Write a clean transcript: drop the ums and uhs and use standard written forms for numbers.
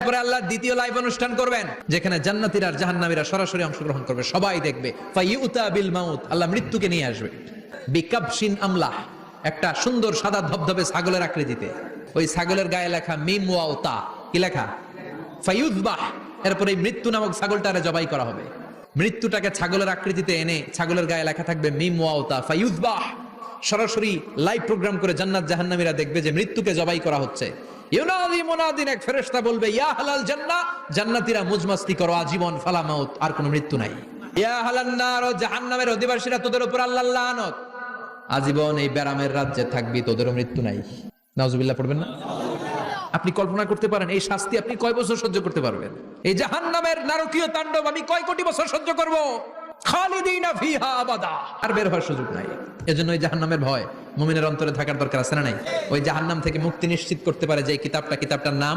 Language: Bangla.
পরে আল্লাহ দ্বিতীয় লাইভ অনুষ্ঠান করবেন, যেখানে জান্নাতীরা আর জাহান্নামীরা সরাসরি অংশগ্রহণ করবে, সবাই দেখবে। ফাইউতা বিল মাউত, আল্লাহ মৃত্যুকে নিয়ে আসবে। বিকাবশিন আমলাহ, একটা সুন্দর সাদা ধবধবে ছাগলের আকৃতিতে, ওই ছাগলের গায়ে লেখা মিম ওয়া তা, কি লেখা? ফায়ুযবাহ। এরপরে এই মৃত্যু নামক ছাগলটারে জবাই করা হবে। মৃত্যুটাকে ছাগলের আকৃতিতে এনে ছাগলের গায়ে লেখা থাকবে মিম ওয়া তা ফায়ুযবাহ। সরাসরি লাইভ প্রোগ্রাম করে জান্নাত জাহান্নামীরা দেখবে যে মৃত্যুকে জবাই করা হচ্ছে। ইউনাদি মুনাদিন, এক ফেরেশতা বলবে, ইয়া আহলাল জান্নাহ, জান্নাতীরা মুজমাস্তি করো আজীবন, ফালা মাউত, আর কোনো মৃত্যু নাই। ইয়া আহলান নার, জাহান্নামের অধিবাসীরা, তোদের উপর আল্লাহর লানত, আজীবন এই ব্যারামের রাজ্যে থাকবি, তোদেরও মৃত্যু নাই। নাউজুবিল্লাহ পড়বেন না? আপনি কল্পনা করতে পারেন এই শাস্তি আপনি কয় বছর সহ্য করতে পারবেন? এই জাহান্নামের নারকীয় তাণ্ডব আমি কয় কোটি বছর সহ্য করব? খালিদিনা ফিহা আবাদা, আর বের হওয়ার সুযোগ নাই। এজন্য এই জাহান্নামের ভয় মুমিনের অন্তরে থাকার দরকার আছে না নাই? ওই জাহান্নাম থেকে মুক্তি নিশ্চিত করতে পারে যে কিতাবটার নাম